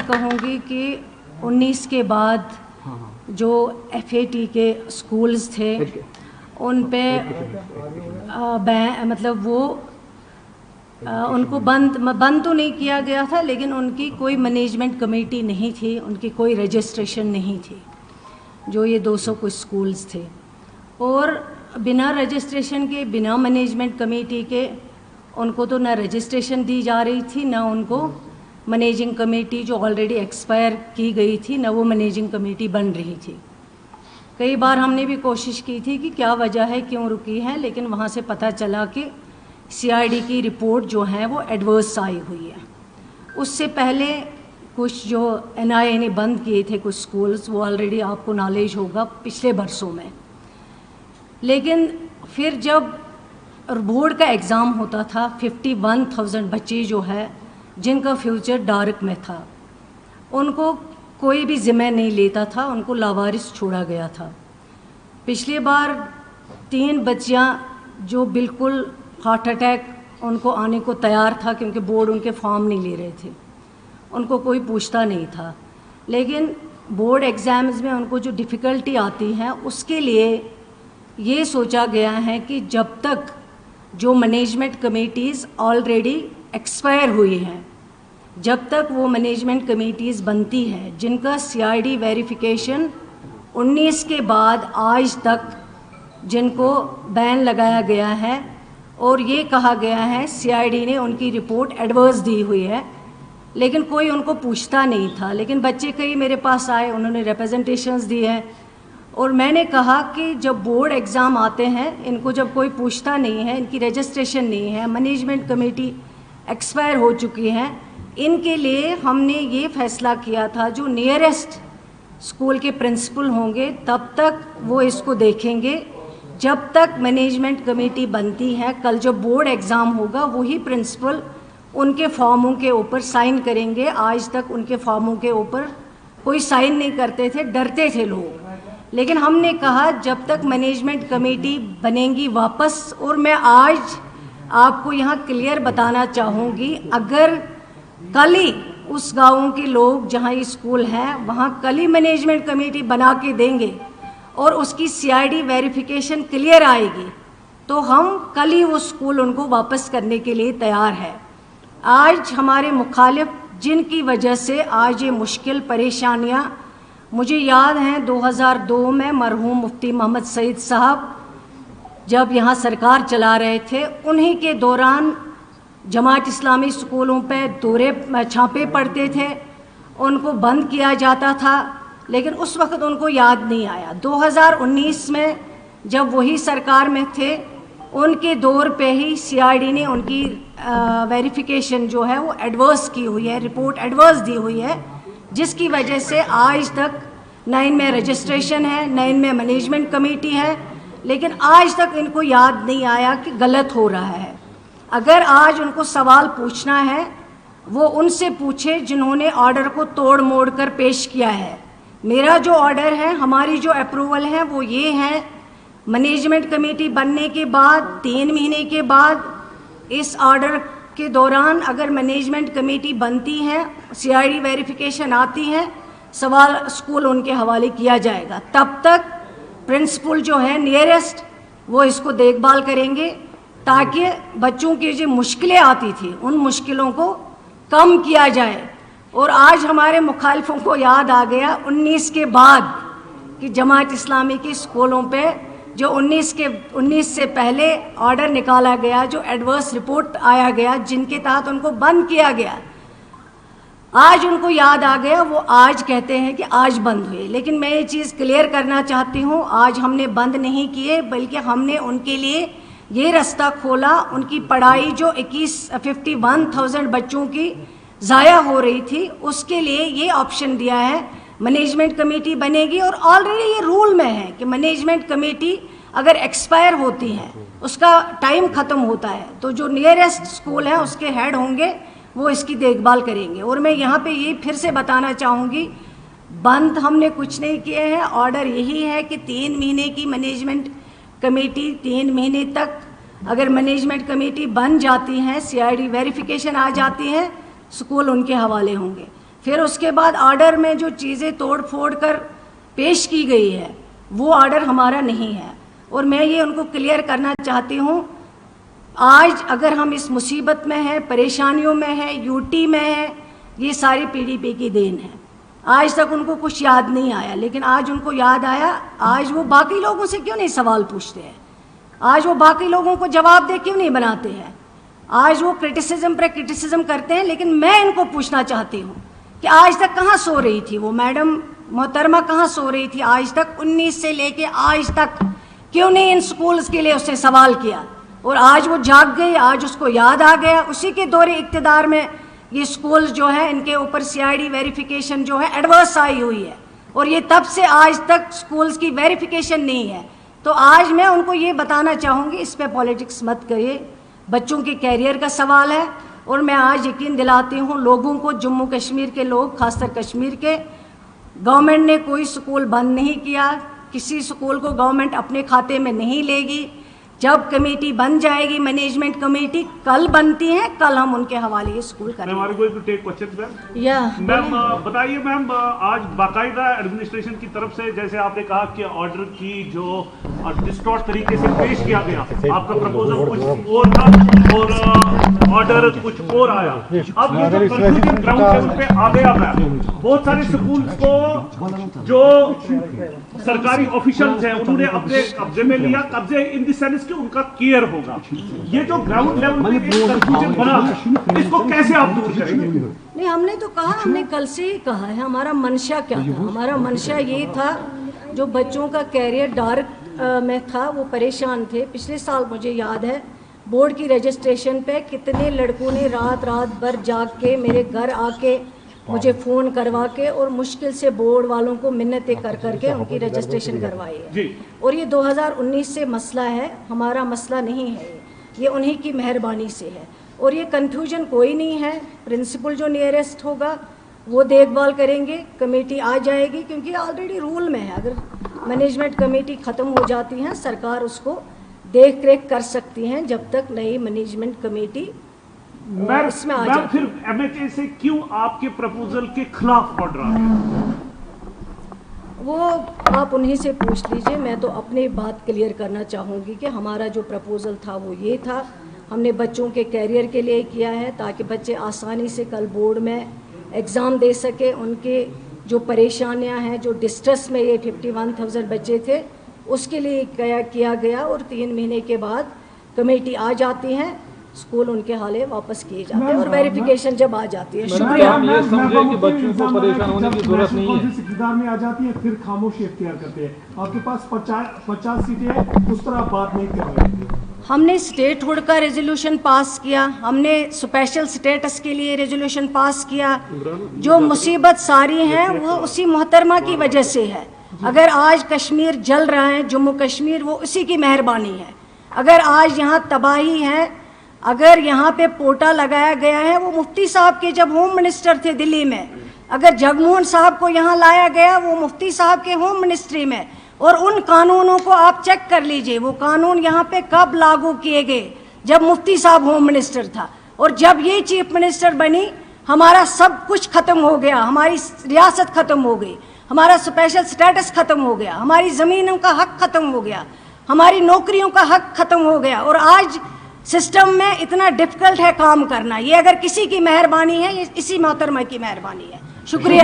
کہوں گی کہ 19 کے بعد جو FAT کے اسکولز تھے ان پہ مطلب وہ ان کو بند تو نہیں کیا گیا تھا، لیکن ان کی کوئی مینجمنٹ کمیٹی نہیں تھی، ان کی کوئی رجسٹریشن نہیں تھی، جو یہ 200 کچھ اسکولز تھے، اور بنا رجسٹریشن کے، بنا مینجمنٹ کمیٹی کے ان کو تو نہ رجسٹریشن دی جا رہی تھی، نہ ان کو مینیجنگ کمیٹی جو آلریڈی ایکسپائر کی گئی تھی، نہ وہ مینیجنگ کمیٹی بن رہی تھی۔ کئی بار ہم نے بھی کوشش کی تھی کہ کیا وجہ ہے، کیوں رکی ہے، لیکن وہاں سے پتہ چلا کہ CID کی رپورٹ جو ہے وہ ایڈورس آئی ہوئی ہے۔ اس سے پہلے کچھ جو NIA نے بند کیے تھے کچھ سکولز، وہ آلریڈی آپ کو نالج ہوگا پچھلے برسوں میں، لیکن پھر جب بورڈ کا ایگزام ہوتا تھا 51,000 بچے جو ہے جن کا فیوچر ڈارک میں تھا، ان کو کوئی بھی ذمہ نہیں لیتا تھا، ان کو لاوارث چھوڑا گیا تھا۔ پچھلی بار 3 بچیاں جو بالکل ہارٹ اٹیک ان کو آنے کو تیار تھا، کیونکہ بورڈ ان کے فارم نہیں لے رہے تھے، ان کو کوئی پوچھتا نہیں تھا، لیکن بورڈ ایگزامز میں ان کو جو ڈیفیکلٹی آتی ہے اس کے لیے یہ سوچا گیا ہے کہ جب تک جو مینجمنٹ کمیٹیز آلریڈی ایکسپائر ہوئی ہیں، جب تک وہ مینجمنٹ کمیٹیز بنتی ہے جن کا CID ویریفیکیشن 19 کے بعد آج تک جن کو بین لگایا گیا ہے، اور یہ کہا گیا ہے CID نے ان کی رپورٹ ایڈورس دی ہوئی ہے، لیکن کوئی ان کو پوچھتا نہیں تھا۔ لیکن بچے کئی میرے پاس آئے، انہوں نے ریپرزنٹیشنز دی ہیں، اور میں نے کہا کہ جب بورڈ ایگزام آتے ہیں ان کو جب کوئی پوچھتا نہیں ہے، ان کی رجسٹریشن نہیں ہے، مینجمنٹ کمیٹی ایکسپائر ہو چکی ہے، ان کے لیے ہم نے یہ فیصلہ کیا تھا جو نیئرسٹ اسکول کے پرنسپل ہوں گے تب تک وہ اس کو دیکھیں گے، جب تک مینجمنٹ کمیٹی بنتی ہے۔ کل جب بورڈ ایگزام ہوگا وہی پرنسپل ان کے فارموں کے اوپر سائن کریں گے۔ آج تک ان کے فارموں کے اوپر کوئی سائن نہیں کرتے تھے، ڈرتے تھے لوگ، لیکن ہم نے کہا جب تک مینجمنٹ کمیٹی بنیں گی واپس، اور میں آج آپ کو یہاں کلیئر بتانا چاہوں گی، اگر کل ہی اس گاؤں کے لوگ جہاں یہ اسکول ہے وہاں کل ہی مینجمنٹ کمیٹی بنا کے دیں گے اور اس کی CID ویریفیکیشن کلیئر آئے گی تو ہم کل ہی وہ اسکول ان کو واپس کرنے کے لیے تیار ہے۔ آج ہمارے مخالف جن کی وجہ سے آج یہ مشکل پریشانیاں، مجھے یاد ہیں 2002 میں مرحوم مفتی محمد سعید صاحب جب یہاں سرکار چلا رہے تھے، انہی کے دوران جماعت اسلامی اسکولوں پہ چھاپے پڑتے تھے، ان کو بند کیا جاتا تھا، لیکن اس وقت ان کو یاد نہیں آیا۔ 2019 میں جب وہی سرکار میں تھے، ان کے دور پہ ہی CID نے ان کی ویریفیکیشن جو ہے وہ ایڈورس کی ہوئی ہے، رپورٹ ایڈورس دی ہوئی ہے، جس کی وجہ سے آج تک نہ ان میں رجسٹریشن ہے، نہ ان میں مینجمنٹ کمیٹی ہے، لیکن آج تک ان کو یاد نہیں آیا کہ غلط ہو رہا ہے۔ اگر آج ان کو سوال پوچھنا ہے وہ ان سے پوچھے جنہوں نے آرڈر کو توڑ موڑ کر پیش کیا ہے۔ میرا جو آرڈر ہے، ہماری جو اپروول ہے وہ یہ ہے، مینجمنٹ کمیٹی بننے کے بعد 3 مہینے کے بعد اس آرڈر کے دوران اگر مینجمنٹ کمیٹی بنتی ہے، CID ویریفیکیشن آتی ہے، سوال اسکول ان کے حوالے کیا جائے گا۔ تب تک پرنسپل جو ہے نیئرسٹ وہ اس کو دیکھ بھال کریں گے تاکہ بچوں کی جو مشکلیں آتی تھی ان مشکلوں کو کم کیا جائے۔ اور آج ہمارے مخالفوں کو یاد آ گیا 19 کے بعد کہ جماعت اسلامی کی اسکولوں پہ جو 19 سے پہلے آرڈر نکالا گیا، جو ایڈورس رپورٹ آیا گیا، جن کے تحت ان کو بند کیا گیا، آج ان کو یاد آ گیا، وہ آج کہتے ہیں کہ آج بند ہوئے۔ لیکن میں یہ چیز کلیئر کرنا چاہتی ہوں، آج ہم نے بند نہیں کیے، بلکہ ہم نے ان کے لیے یہ رستہ کھولا، ان کی پڑھائی جو 51,000 بچوں کی ضائع ہو رہی تھی، اس کے لیے یہ آپشن دیا ہے، مینجمنٹ کمیٹی بنے گی، اور آلریڈی یہ رول میں ہے کہ مینجمنٹ کمیٹی اگر ایکسپائر ہوتی ہے، اس کا ٹائم ختم ہوتا ہے، تو جو نیئرسٹ اسکول ہے اس کے ہیڈ ہوں گے وہ اس کی دیکھ بھال کریں گے۔ اور میں یہاں پہ یہ پھر سے بتانا چاہوں گی، بند ہم نے کچھ نہیں کیے ہیں، آرڈر یہی ہے کہ 3 مہینے کی مینجمنٹ کمیٹی، 3 مہینے تک اگر مینجمنٹ کمیٹی بن جاتی ہے، CID ویریفیکیشن آ جاتی ہے، اسکول ان کے حوالے ہوں گے۔ پھر اس کے بعد آرڈر میں جو چیزیں توڑ پھوڑ کر پیش کی گئی ہے وہ آرڈر ہمارا نہیں ہے. اور میں یہ ان کو کلیئر کرنا چاہتی ہوں, آج اگر ہم اس مصیبت میں ہیں, پریشانیوں میں ہیں, یوٹی میں ہیں, یہ ساری پی ڈی پی کی دین ہے. آج تک ان کو کچھ یاد نہیں آیا, لیکن آج ان کو یاد آیا. آج وہ باقی لوگوں سے کیوں نہیں سوال پوچھتے ہیں؟ آج وہ باقی لوگوں کو جواب دہ کیوں نہیں بناتے ہیں؟ آج وہ کرٹیسزم پر کرٹیسزم کرتے ہیں. لیکن میں ان کو پوچھنا چاہتی ہوں کہ آج تک کہاں سو رہی تھی وہ میڈم محترمہ, کہاں سو رہی تھی آج تک؟ 19 سے لے کے آج تک کیوں نہیں ان سکولز کے لیے اس نے سوال کیا؟ اور آج وہ جاگ گئی, آج اس کو یاد آ گیا. اسی کے دور اقتدار میں یہ سکولز جو ہے ان کے اوپر سی آئی ڈی ویریفیکیشن جو ہے ایڈورس آئی ہوئی ہے, اور یہ تب سے آج تک سکولز کی ویریفیکیشن نہیں ہے. تو آج میں ان کو یہ بتانا چاہوں گی, اس پہ پالیٹکس مت کریے. بچوں کے کیریئر کا سوال ہے, اور میں آج یقین دلاتی ہوں لوگوں کو, جموں کشمیر کے لوگ, خاص کر کشمیر کے, گورنمنٹ نے کوئی سکول بند نہیں کیا. کسی سکول کو گورنمنٹ اپنے کھاتے میں نہیں لے گی. جب کمیٹی بن جائے گی, مینجمنٹ کمیٹی کل بنتی ہے, کل ہم ان کے حوالے یہ سکول کریں گے. میم بتائیے میم, آج باقاعدہ ایڈمنسٹریشن کی طرف سے جیسے آپ نے کہا کہ آرڈر کی جو ڈسٹورٹ طریقے سے پیش کیا گیا, آپ کا پرپوزل کچھ اور تھا اور آرڈر کچھ اور آیا. اب یہ جو کنکلوژن گراؤنڈ لیول پہ آ گیا ہے, بہت سارے سکولز کو جو سرکاری آفیشلز ہیں انہوں نے اپنے قبضے میں لیا. قبضے ان دی سینس کہ ان کا کیئر ہوگا. یہ جو گراؤنڈ لیول پہ ایک کنفیوژن بنا, اس کو کیسے آپ دور کریں گے؟ نہیں, ہم نے تو کہا, ہم نے کل سے ہی کہا ہے ہمارا منشا کیا تھا. ہمارا منشا یہ تھا, جو بچوں کا کیریئر ڈارک میں تھا وہ پریشان تھے. پچھلے سال مجھے یاد ہے بورڈ کی رجسٹریشن پہ کتنے لڑکوں نے رات بھر جاگ کے میرے گھر آ کے مجھے فون کروا کے اور مشکل سے بورڈ والوں کو منتیں کر کے ان کی رجسٹریشن کروائی ہے. اور یہ 2019 سے مسئلہ ہے, ہمارا مسئلہ نہیں ہے, یہ انہی کی مہربانی سے ہے. اور یہ کنفیوژن کوئی نہیں ہے. پرنسپل جو نیئرسٹ ہوگا وہ دیکھ بھال کریں گے, کمیٹی آ جائے گی, کیونکہ آلریڈی رول میں ہے اگر مینجمنٹ کمیٹی ختم ہو جاتی ہے سرکار اس کو دیکھ ریکھ کر سکتی ہیں جب تک نئی مینجمنٹ کمیٹی اس میں آ جاتی. پھر ایم ایچ اے سے کیوں آپ کے پرپوزل کے خلاف آرڈر آ گیا؟ وہ آپ انہی سے پوچھ لیجئے. میں تو اپنی بات کلیئر کرنا چاہوں گی کہ ہمارا جو پرپوزل تھا وہ یہ تھا, ہم نے بچوں کے کیریئر کے لیے کیا ہے تاکہ بچے آسانی سے کل بورڈ میں ایگزام دے سکے. ان کے جو پریشانیاں ہیں, جو ڈسٹریس میں یہ 51,000 بچے تھے, اس کے لیے کیا گیا. اور 3 مہینے کے بعد کمیٹی آ جاتی ہیں, اسکول ان کے حالے واپس کیے جاتے ہیں اور ویریفیکیشن جب آ جاتی ہے. شکریہ. یہ سمجھے کہ بچوں کو پریشان ہونے کی ضرورت نہیں ہے. اقتدار میں آ جاتی ہے پھر خاموشی اختیار کرتے ہیں. آپ کے پاس 50 سیٹیں ہیں, اس طرح بات نہیں کر رہے. ہم نے اسٹیٹ ہوڈ کا ریزولوشن پاس کیا, ہم نے اسپیشل سٹیٹس کے لیے ریزولوشن پاس کیا. جو مصیبت ساری ہیں وہ اسی محترمہ کی وجہ سے ہے. اگر آج کشمیر جل رہا ہے, جموں کشمیر, وہ اسی کی مہربانی ہے. اگر آج یہاں تباہی ہے, اگر یہاں پہ پوٹا لگایا گیا ہے, وہ مفتی صاحب کے جب ہوم منسٹر تھے دلی میں. اگر جگموہن صاحب کو یہاں لایا گیا, وہ مفتی صاحب کے ہوم منسٹری میں. اور ان قانونوں کو آپ چیک کر لیجئے, وہ قانون یہاں پہ کب لاگو کیے گئے؟ جب مفتی صاحب ہوم منسٹر تھا. اور جب یہ چیف منسٹر بنی, ہمارا سب کچھ ختم ہو گیا, ہماری ریاست ختم ہو گئی, ہمارا اسپیشل سٹیٹس ختم ہو گیا, ہماری زمینوں کا حق ختم ہو گیا, ہماری نوکریوں کا حق ختم ہو گیا. اور آج سسٹم میں اتنا ڈیفیکلٹ ہے کام کرنا. یہ اگر کسی کی مہربانی ہے, یہ اسی محترمہ کی مہربانی ہے. شکریہ.